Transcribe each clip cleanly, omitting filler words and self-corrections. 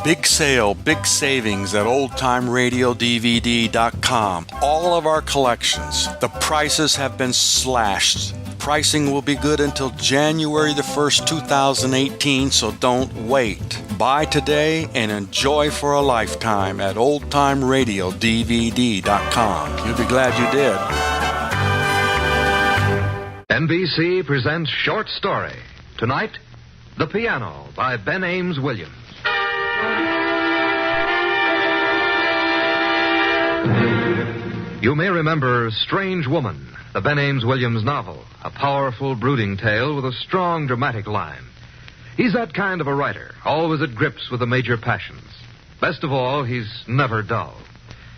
Big sale, big savings at oldtimeradiodvd.com. All of our collections. The prices have been slashed. Pricing will be good until January the 1st, 2018, so don't wait. Buy today and enjoy for a lifetime at oldtimeradiodvd.com. You'll be glad you did. NBC presents Short Story. Tonight, The Piano by Ben Ames Williams. You may remember Strange Woman, the Ben Ames Williams novel, a powerful, brooding tale with a strong, dramatic line. He's that kind of a writer, always at grips with the major passions. Best of all, he's never dull.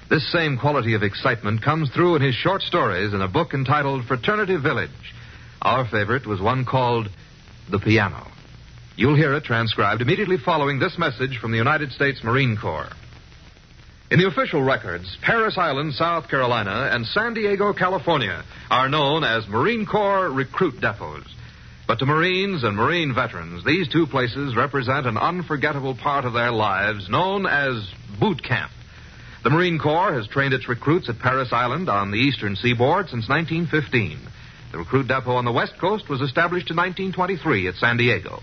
This same quality of excitement comes through in his short stories in a book entitled Fraternity Village. Our favorite was one called The Piano. You'll hear it transcribed immediately following this message from the United States Marine Corps. In the official records, Paris Island, South Carolina, and San Diego, California, are known as Marine Corps recruit depots. But to Marines and Marine veterans, these two places represent an unforgettable part of their lives known as boot camp. The Marine Corps has trained its recruits at Paris Island on the eastern seaboard since 1915. The recruit depot on the West Coast was established in 1923 at San Diego.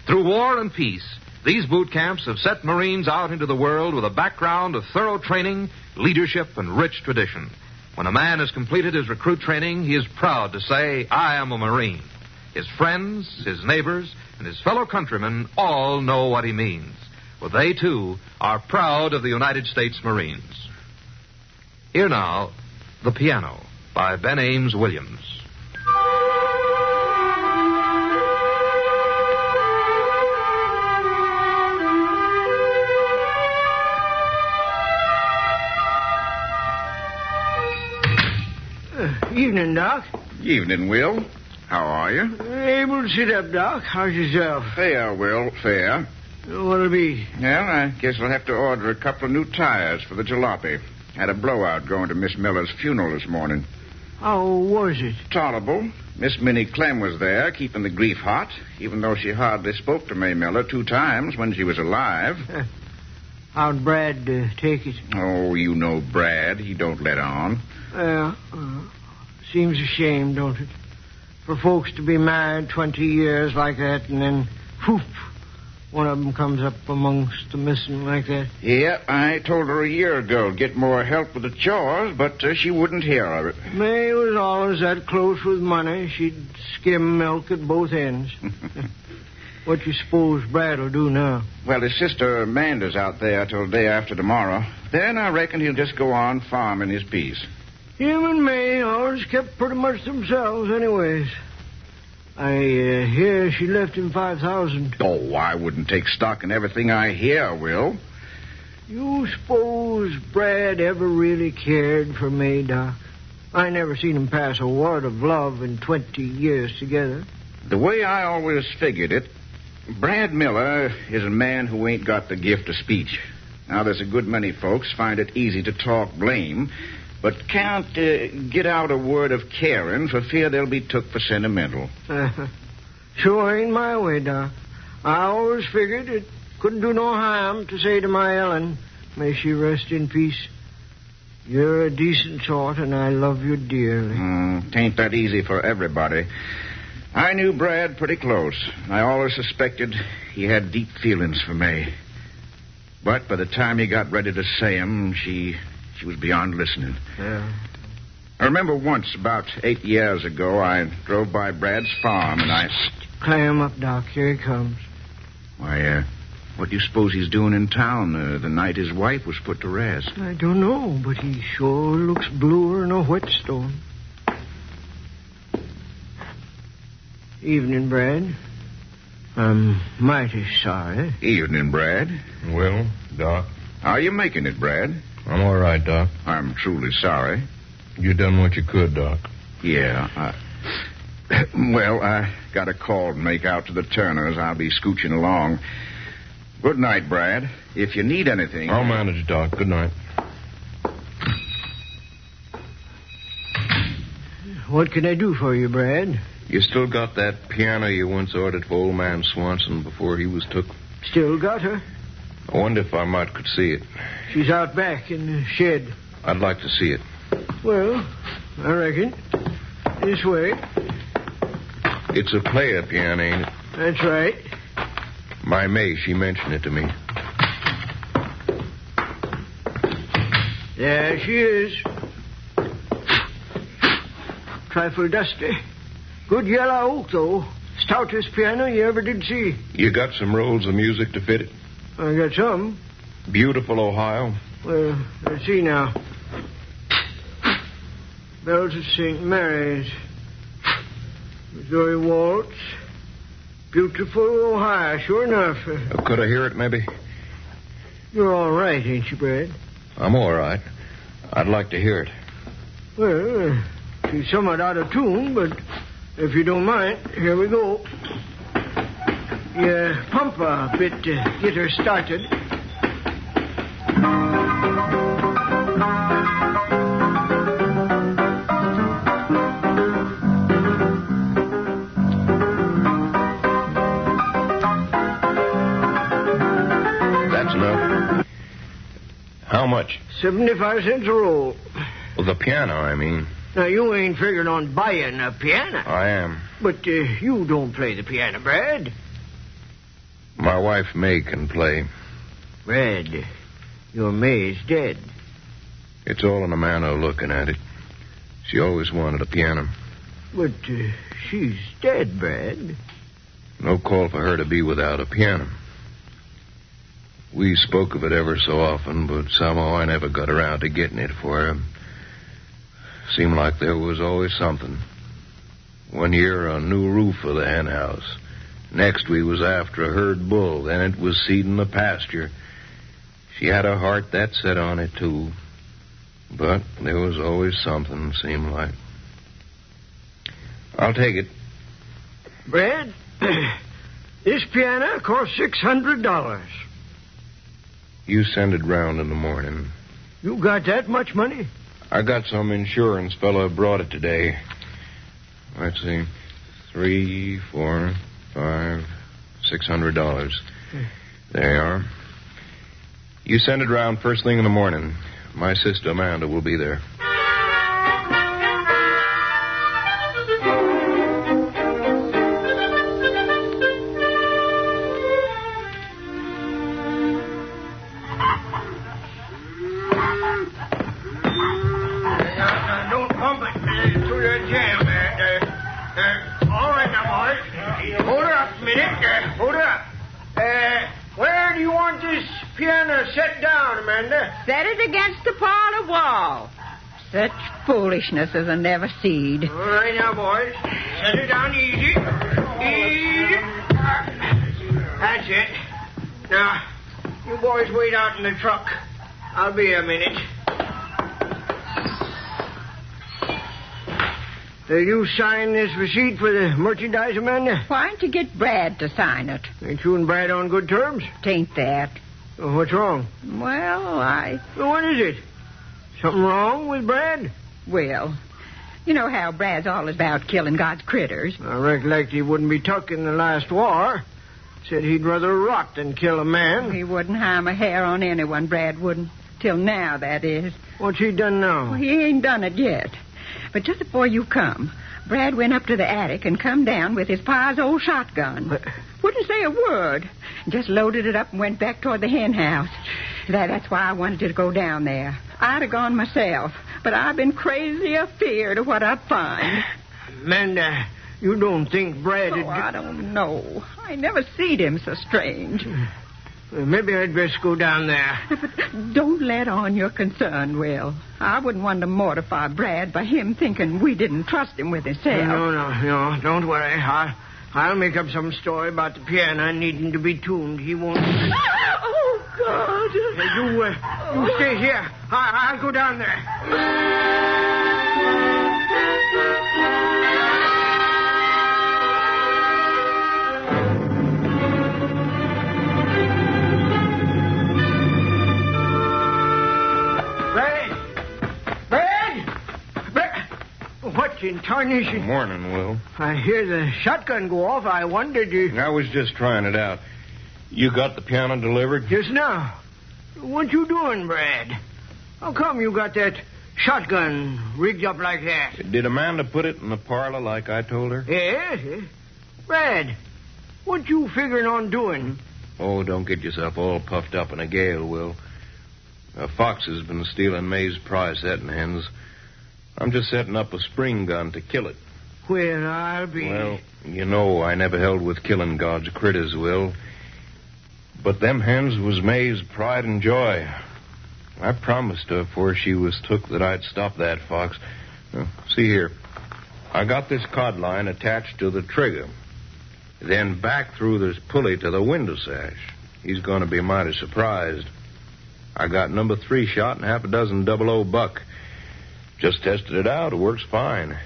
Through war and peace, these boot camps have set Marines out into the world with a background of thorough training, leadership, and rich tradition. When a man has completed his recruit training, he is proud to say, "I am a Marine." His friends, his neighbors, and his fellow countrymen all know what he means. For they, too, are proud of the United States Marines. Here now, The Piano by Ben Ames Williams. Evening, Doc. Evening, Will. How are you? Able to sit up, Doc. How's yourself? Fair, Will, fair. What'll it be? Well, I guess I'll have to order a couple of new tires for the jalopy. Had a blowout going to Miss Miller's funeral this morning. How was it? Tolerable. Miss Minnie Clem was there, keeping the grief hot, even though she hardly spoke to May Miller 2 times when she was alive. How'd Brad take it? Oh, you know Brad. He don't let on. Seems a shame, don't it? For folks to be married 20 years like that and then, whoop, one of them comes up amongst the missing like that. Yeah, I told her a year ago to get more help with the chores, but she wouldn't hear of it. May was always that close with money. She'd skim milk at both ends. What you suppose Brad'll do now? Well, his sister Amanda's out there till day after tomorrow. Then I reckon he'll just go on farming his peace. Him and May always kept pretty much themselves anyways. I hear she left him $5,000. Oh, I wouldn't take stock in everything I hear, Will. You suppose Brad ever really cared for May, Doc? I never seen him pass a word of love in 20 years together. The way I always figured it, Brad Miller is a man who ain't got the gift of speech. Now, there's a good many folks find it easy to talk blame, but can't get out a word of caring for fear they'll be took for sentimental. Sure ain't my way, Doc. I always figured it couldn't do no harm to say to my Ellen, may she rest in peace, you're a decent sort and I love you dearly. Tain't that easy for everybody. I knew Brad pretty close. I always suspected he had deep feelings for May. But by the time he got ready to say 'em, she was beyond listening. Yeah. I remember once, about 8 years ago, I drove by Brad's farm and I... Clam up, Doc. Here he comes. Why, what do you suppose he's doing in town the night his wife was put to rest? I don't know, but he sure looks bluer than a whetstone. Evening, Brad. I'm mighty sorry. Evening, Brad. Well, Doc? How you making it, Brad? I'm all right, Doc. I'm truly sorry. You done what you could, Doc. Yeah, well, I got a call to make out to the Turners. I'll be scooching along. Good night, Brad. If you need anything... I'll manage, Doc. Good night. What can I do for you, Brad? You still got that piano you once ordered for old man Swanson before he was took? Still got her. I wonder if I might could see it. She's out back in the shed. I'd like to see it. Well, I reckon. This way. It's a player piano, ain't it? That's right. My May, she mentioned it to me. There she is. Trifle dusty. Good yellow oak, though. Stoutest piano you ever did see. You got some rolls of music to fit it? I got some. Beautiful Ohio. Well, let's see now. Bells of St. Mary's. Missouri Waltz. Beautiful Ohio, sure enough. Could I hear it, maybe? You're all right, ain't you, Brad? I'm all right. I'd like to hear it. Well, she's somewhat out of tune, but if you don't mind, here we go. You pump a bit to get her started. That's enough. How much? 75 cents a roll. Well, the piano, I mean. Now, you ain't figured on buying a piano. I am. But you don't play the piano, Brad. My wife, May, can play. Brad, your May's dead. It's all in a manner of looking at it. She always wanted a piano. But she's dead, Brad. No call for her to be without a piano. We spoke of it ever so often, but somehow I never got around to getting it for her. Seemed like there was always something. One year, a new roof for the hen house. Next, we was after a herd bull. Then it was seeding the pasture. She had a heart that set on it, too. But there was always something, seemed like. I'll take it. Brad, this piano costs $600. You send it round in the morning. You got that much money? I got some insurance fella brought it today. Let's see. $3, $4, $5, $600. There you are. You send it round first thing in the morning. My sister Amanda will be there. Don't pump it through the jam. All right now, boys. Hold her up a minute. Hold her up. Where do you want this piano set down, Amanda? Set it against the parlor wall. Such foolishness as I never seed. All right now, boys. Set it down easy. Easy. That's it. Now, you boys wait out in the truck. I'll be a minute. You sign this receipt for the merchandise, Amanda? Why don't you get Brad to sign it? Ain't you and Brad on good terms? Tain't that. Oh, what's wrong? Well, Well, what is it? Something wrong with Brad? Well, you know how Brad's all about killing God's critters. I recollect he wouldn't be took in the last war. Said he'd rather rot than kill a man. He wouldn't harm a hair on anyone, Brad wouldn't. Till now, that is. What's he done now? Well, he ain't done it yet. But just before you come, Brad went up to the attic and come down with his pa's old shotgun. Wouldn't say a word. Just loaded it up and went back toward the hen house. That's why I wanted you to go down there. I'd have gone myself, but I've been crazy afeard of what I'd find. Amanda, you don't think Brad Oh, I don't know. I never seen him so strange. Well, maybe I'd best go down there. But don't let on you're concerned, Will. I wouldn't want to mortify Brad by him thinking we didn't trust him with himself. No, don't worry. I'll make up some story about the piano needing to be tuned. He won't... Oh, God. You stay here. I'll go down there. What in tarnation? Good morning, Will. I hear the shotgun go off. I wondered you... I was just trying it out. You got the piano delivered? Just now. What you doing, Brad? How come you got that shotgun rigged up like that? Did Amanda put it in the parlor like I told her? Yes. Brad, what you figuring on doing? Oh, don't get yourself all puffed up in a gale, Will. A fox has been stealing May's prize setting hens. I'm just setting up a spring gun to kill it. Well, I'll be... Well, you know I never held with killing God's critters, Will. But them hens was May's pride and joy. I promised her before she was took that I'd stop that fox. See here. I got this cod line attached to the trigger. Then back through this pulley to the window sash. He's going to be mighty surprised. I got number 3 shot and half a dozen 00 buck. Just tested it out. It works fine.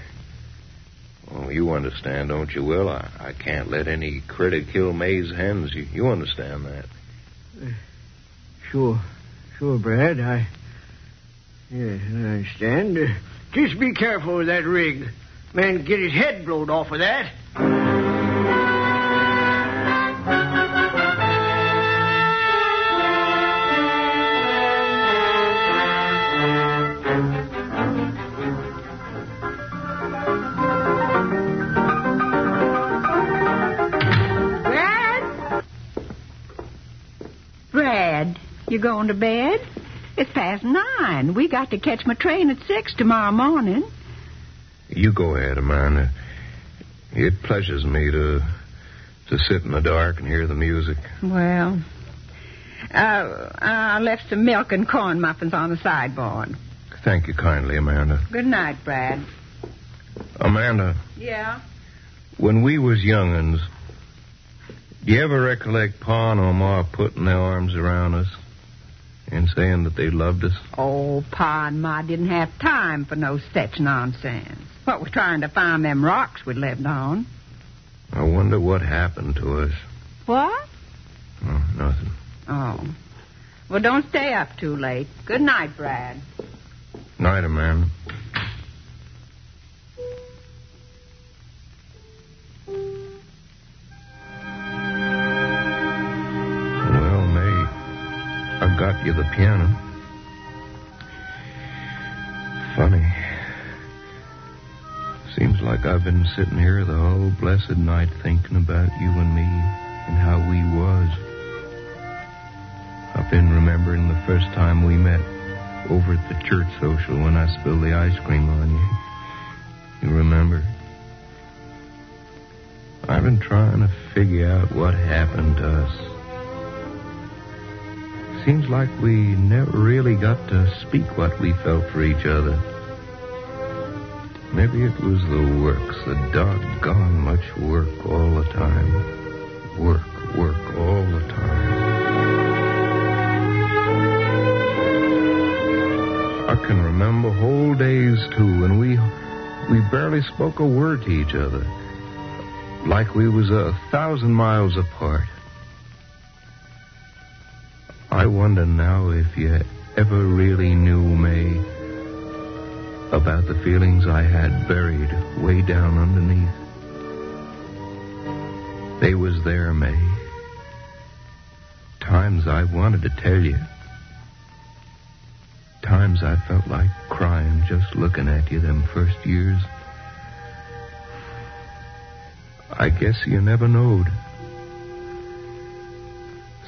Oh, you understand, don't you, Will? I can't let any critter kill May's hens. You understand that? Sure, Brad. Yes, I understand. Just be careful with that rig. Man get his head blowed off of that. Brad, you going to bed? It's past 9. We got to catch my train at 6 tomorrow morning. You go ahead, Amanda. It pleasures me to sit in the dark and hear the music. Well, I left some milk and corn muffins on the sideboard. Thank you kindly, Amanda. Good night, Brad. Amanda, Yeah? when we was young'uns, do you ever recollect Pa or Ma putting their arms around us and saying that they loved us? Oh, Pa and Ma didn't have time for no such nonsense. What was trying to find them rocks we lived on. I wonder what happened to us. What? Oh, nothing. Oh. Well, don't stay up too late. Good night, Brad. Night, Amanda. Well, May, I got you the piano. Funny. Seems like I've been sitting here the whole blessed night thinking about you and me and how we was. I've been remembering the first time we met over at the church social when I spilled the ice cream on you. You remember? I've been trying to figure out what happened to us. Seems like we never really got to speak what we felt for each other. Maybe it was the work, the doggone much work all the time. Work all the time. I can remember whole days, too, when we barely spoke a word to each other. Like we was 1,000 miles apart. I wonder now if you ever really knew, May, about the feelings I had buried way down underneath. They was there, May. Times I wanted to tell you. Times I felt like crying just looking at you them first years. I guess you never knowed.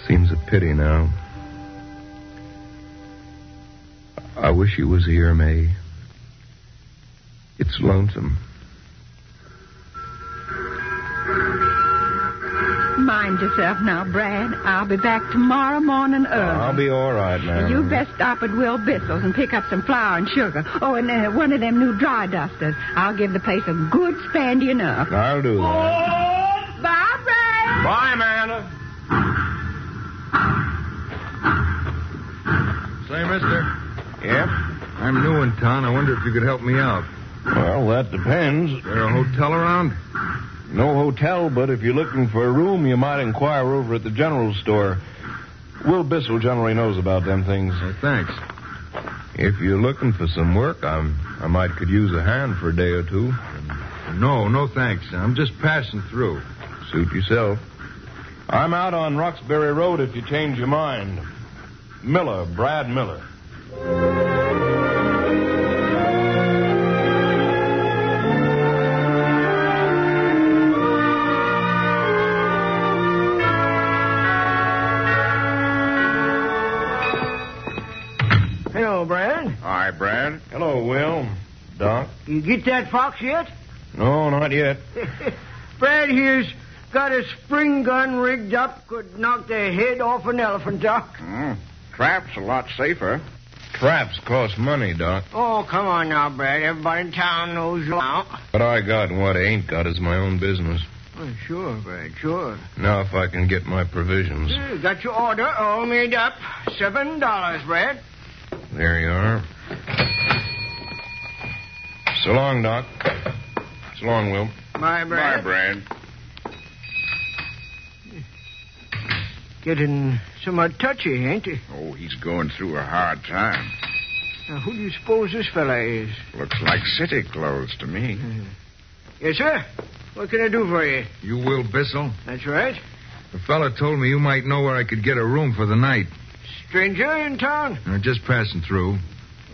Seems a pity now. I wish you was here, May. It's lonesome. Mind yourself now, Brad. I'll be back tomorrow morning early. I'll be all right, man. You best stop at Will Bissell's and pick up some flour and sugar. Oh, and one of them new dry dusters. I'll give the place a good spandying up. I'll do that. Oh, bye, Brad. Bye, Amanda. Say, mister, Yeah? I'm new in town. I wonder if you could help me out. Well, that depends. Is there a hotel around? No hotel, but if you're looking for a room, you might inquire over at the general store. Will Bissell generally knows about them things. Thanks. If you're looking for some work, I might could use a hand for a day or two. No, thanks. I'm just passing through. Suit yourself. I'm out on Roxbury Road if you change your mind. Miller, Brad Miller. Hello, Brad. Hi, Brad. Hello, Will. Doc? You get that fox yet? No, not yet. Brad here's got a spring gun rigged up, could knock the head off an elephant, Doc. Trap's a lot safer. Traps cost money, Doc. Oh, come on now, Brad. Everybody in town knows you now. What I got and what I ain't got is my own business. Oh, sure, Brad, sure. Now if I can get my provisions. Got your order all made up. $7, Brad. There you are. So long, Doc. So long, Will. Bye, Brad. Bye, Brad. Getting somewhat touchy, ain't he? Oh, he's going through a hard time. Now, who do you suppose this fella is? Looks like city clothes to me. Yes, sir. What can I do for you? You Will Bissell? That's right. The fella told me you might know where I could get a room for the night. Stranger in town? I'm just passing through.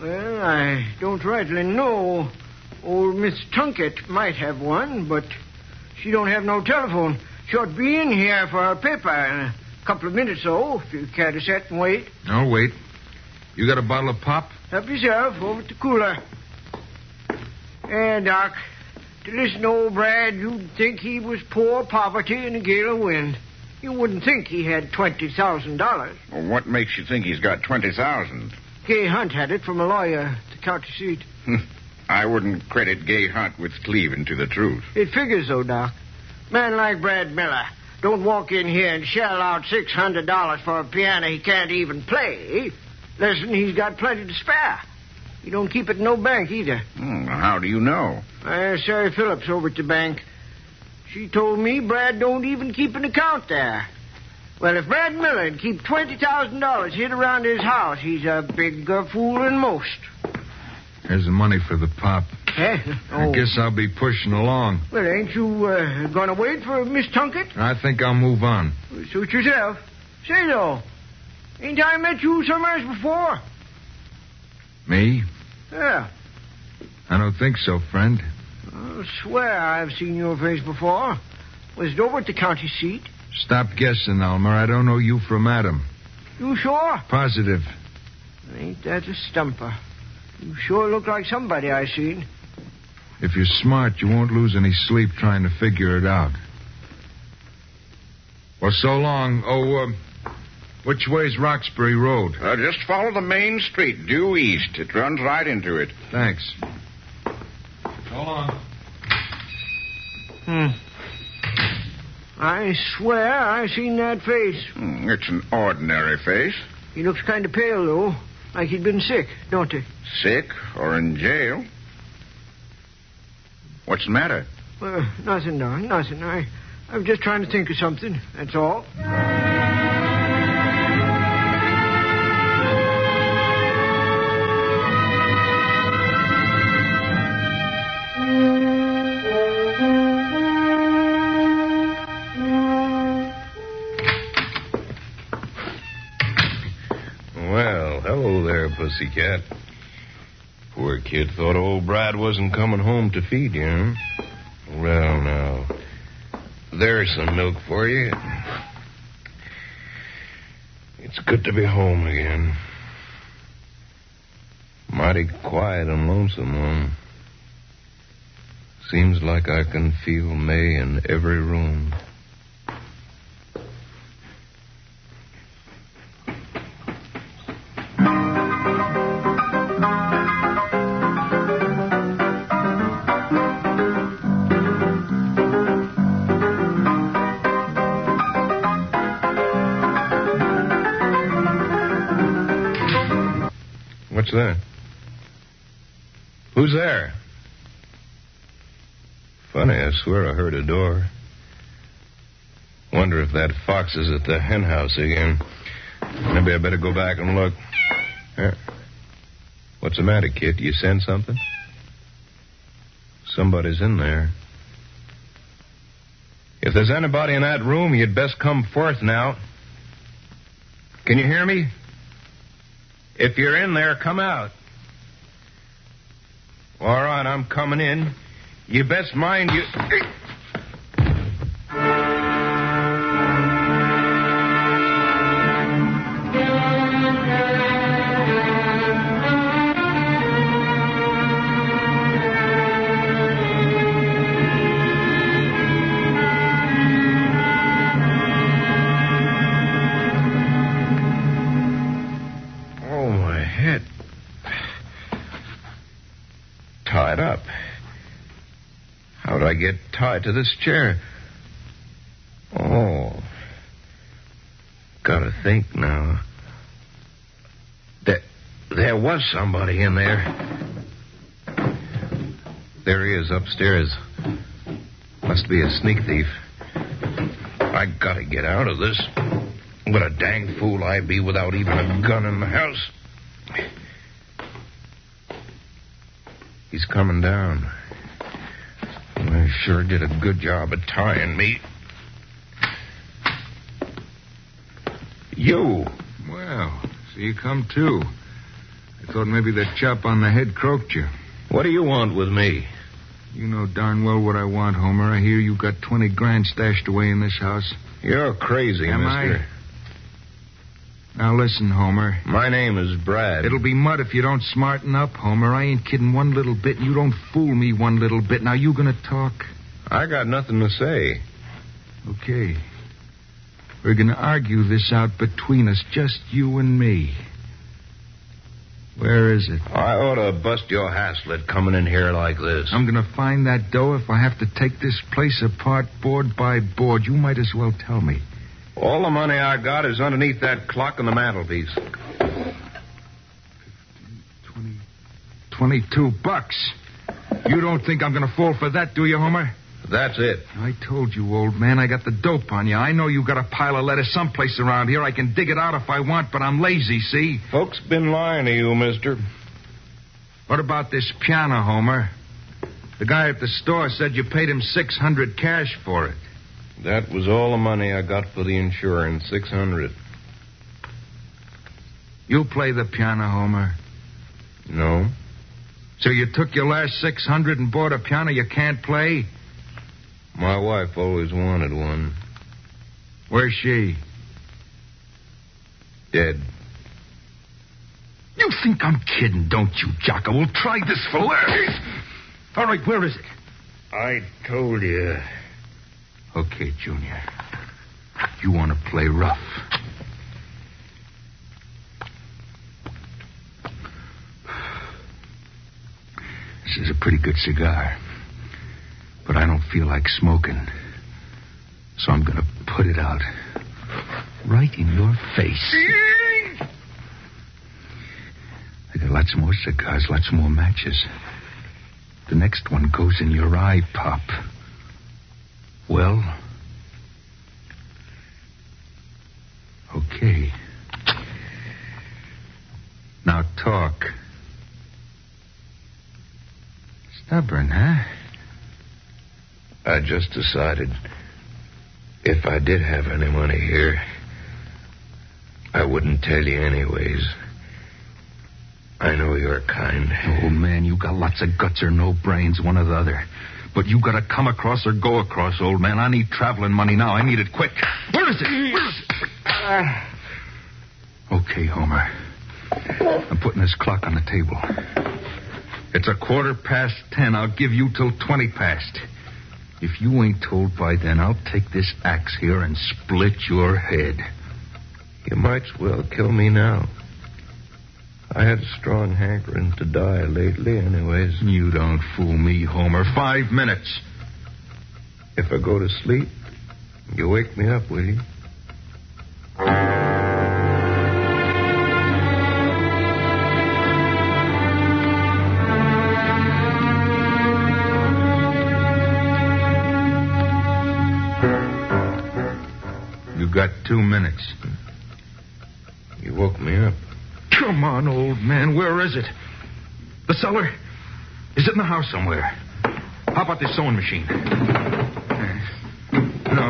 Well, I don't rightly know. Old Miss Tunkett might have one, but she don't have no telephone. She ought to be in here for her paper in a couple of minutes, though, if you care to sit and wait. I'll wait. You got a bottle of pop? Help yourself over at the cooler. Doc, to listen to old Brad, you'd think he was poor poverty in a gale of wind. You wouldn't think he had $20,000. Well, what makes you think he's got 20,000? Gay Hunt had it from a lawyer at the county seat. I wouldn't credit Gay Hunt with cleaving to the truth. It figures, though, Doc. Man like Brad Miller don't walk in here and shell out $600 for a piano he can't even play. Listen, he's got plenty to spare. He don't keep it in no bank either. How do you know? Sarah Phillips over at the bank. She told me Brad don't even keep an account there. Well, if Brad Miller'd keep $20,000 hid around his house, he's a bigger fool than most. Here's the money for the pop. Eh? I guess I'll be pushing along. Well, ain't you going to wait for Miss Tunkett? I think I'll move on. Suit yourself. Say, though, ain't I met you somewhere before? Me? Yeah. I don't think so, friend. I'll swear I've seen your face before. Was it over at the county seat? Stop guessing, Elmer. I don't know you from Adam. You sure? Positive. Ain't that a stumper? You sure look like somebody I seen. If you're smart, you won't lose any sleep trying to figure it out. Well, so long. Which way's Roxbury Road? Just follow the main street, due east. It runs right into it. Thanks. So long. I swear I seen that face. It's an ordinary face. He looks kind of pale, though. Like he'd been sick, don't he? Sick or in jail. What's the matter? Nothing, Don, nothing. I was just trying to think of something, that's all. Well, hello there, pussycat. Poor kid thought old Brad wasn't coming home to feed you, huh? Well, now, there's some milk for you. It's good to be home again. Mighty quiet and lonesome, though. Seems like I can feel May in every room. What's that? Who's there? Funny, I swear I heard a door. Wonder if that fox is at the hen house again. Maybe I better go back and look. Here. What's the matter, kid? You sense something? Somebody's in there. If there's anybody in that room, you'd best come forth now. Can you hear me? If you're in there, come out. All right, I'm coming in. You best mind you... Tied up. How'd I get tied to this chair? Oh. Gotta think now. There was somebody in there. There he is upstairs. Must be a sneak thief. I gotta get out of this. What a dang fool I'd be without even a gun in the house. He's coming down. I sure did a good job of tying me. You. Well, so you come too. I thought maybe that chop on the head croaked you. What do you want with me? You know darn well what I want, Homer. I hear you got 20 grand stashed away in this house. You're crazy, Am mister. I? Now listen, Homer. My name is Brad. It'll be mud if you don't smarten up, Homer. I ain't kidding one little bit, and you don't fool me one little bit. Now, you gonna talk? I got nothing to say. Okay. We're gonna argue this out between us, just you and me. Where is it? I ought to bust your haslet coming in here like this. I'm gonna find that dough if I have to take this place apart board by board. You might as well tell me. All the money I got is underneath that clock on the mantelpiece. 22 bucks. You don't think I'm going to fall for that, do you, Homer? That's it. I told you, old man, I got the dope on you. I know you got a pile of lettuce someplace around here. I can dig it out if I want, but I'm lazy, see? Folks been lying to you, mister. What about this piano, Homer? The guy at the store said you paid him $600 cash for it. That was all the money I got for the insurance, $600. You play the piano, Homer? No. So you took your last $600 and bought a piano you can't play? My wife always wanted one. Where's she? Dead. You think I'm kidding, don't you, Jocko? We'll try this for laughs. All right, where is it? I told you. Okay, Junior. You want to play rough. This is a pretty good cigar. But I don't feel like smoking. So I'm going to put it out. Right in your face. I got lots more cigars, lots more matches. The next one goes in your eye, Pop. Well? Okay. Now talk. Stubborn, huh? I just decided if I did have any money here, I wouldn't tell you anyways. I know you're kind. Oh, man, you got lots of guts or no brains, one or the other. But you gotta come across or go across, old man. I need traveling money now. I need it quick. Where is it? Where is it? Okay, Homer. I'm putting this clock on the table. It's 10:15. I'll give you till 20 past. If you ain't told by then, I'll take this axe here and split your head. You might as well kill me now. I had a strong hankering to die lately anyways. You don't fool me, Homer. 5 minutes. If I go to sleep, you wake me up, will you? You got 2 minutes. You woke me up. Come on, old man. Where is it? The cellar? Is it in the house somewhere? How about this sewing machine? No.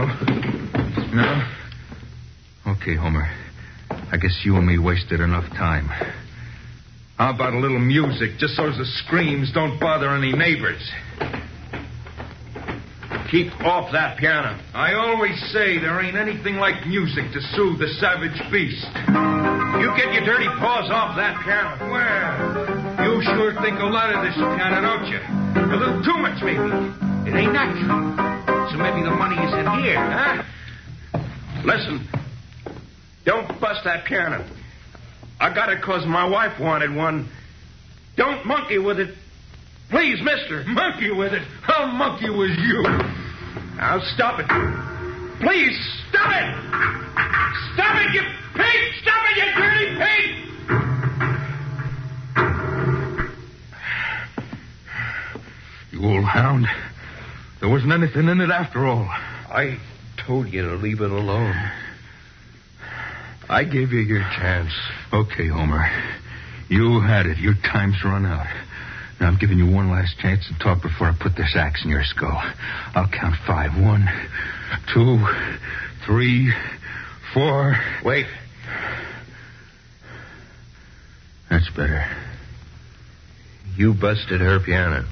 No? Okay, Homer. I guess you and me wasted enough time. How about a little music, just so the screams don't bother any neighbors? Keep off that piano. I always say there ain't anything like music to soothe the savage beast. You get your dirty paws off that piano. Well, you sure think a lot of this piano, don't you? A little too much, maybe. It ain't natural. So maybe the money is in here, huh? Listen, don't bust that piano. I got it 'cause my wife wanted one. Don't monkey with it. Please, mister. Monkey with it? I'll monkey with you. Now, stop it. Please, stop it! Stop it, you pig! Stop it, you dirty pig! You old hound. There wasn't anything in it after all. I told you to leave it alone. I gave you your chance. Okay, Homer. You had it. Your time's run out. Now, I'm giving you one last chance to talk before I put this axe in your skull. I'll count 5. 1, 2, 3, 4. Wait. That's better. You busted her piano.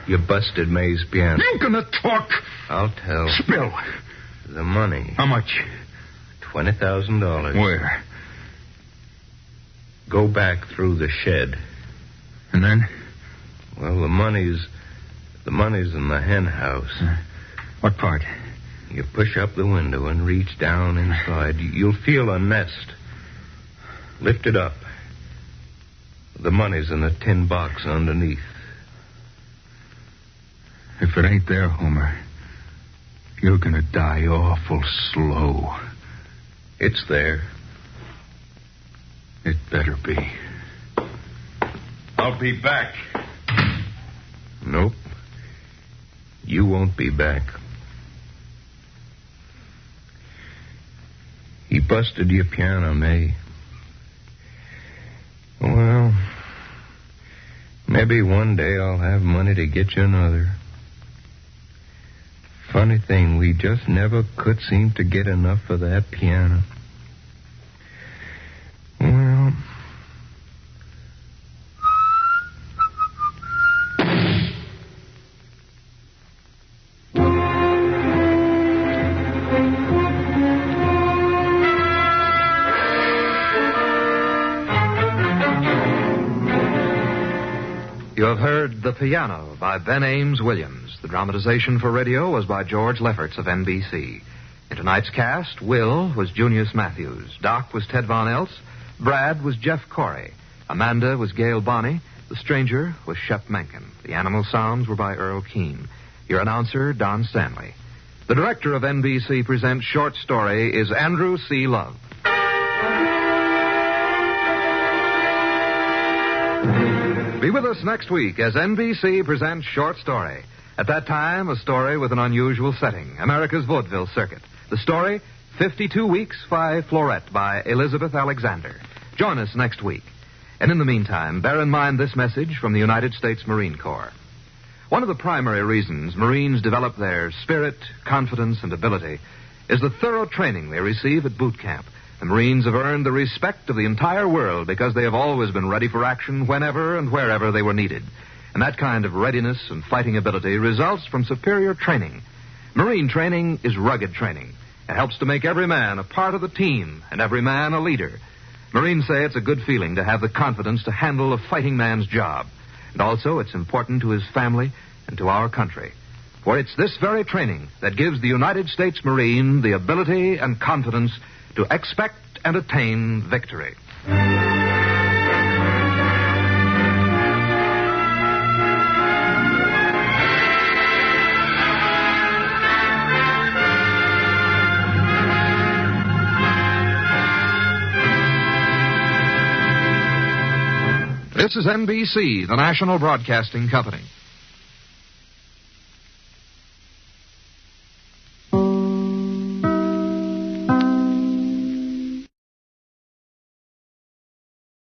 You busted May's piano. You gonna talk? I'll tell. Spill. The money. How much? $20,000. Where? Go back through the shed. And then? Well, the money's in the hen house. What part? You push up the window and reach down inside. You'll feel a nest. Lift it up. The money's in a tin box underneath. If it ain't there, Homer, you're gonna die awful slow. It's there. It better be. I'll be back. Nope. You won't be back. He busted your piano, May. Well, maybe one day I'll have money to get you another. Funny thing, we just never could seem to get enough of that piano. Well... You have heard The Piano by Ben Ames Williams. The dramatization for radio was by George Lefferts of NBC. In tonight's cast, Will was Junius Matthews, Doc was Ted Von Eltz, Brad was Jeff Corey, Amanda was Gail Bonney, the stranger was Shep Menken. The animal sounds were by Earl Keane. Your announcer, Don Stanley. The director of NBC Presents Short Story is Andrew C. Love. Be with us next week as NBC presents Short Story. At that time, a story with an unusual setting, America's Vaudeville Circuit. The story, 52 Weeks, 5 Florette by Elizabeth Alexander. Join us next week. And in the meantime, bear in mind this message from the United States Marine Corps. One of the primary reasons Marines develop their spirit, confidence, and ability is the thorough training they receive at boot camp. The Marines have earned the respect of the entire world because they have always been ready for action whenever and wherever they were needed. And that kind of readiness and fighting ability results from superior training. Marine training is rugged training. It helps to make every man a part of the team and every man a leader. Marines say it's a good feeling to have the confidence to handle a fighting man's job. And also it's important to his family and to our country. For it's this very training that gives the United States Marine the ability and confidence to expect and attain victory. This is NBC, the national broadcasting company.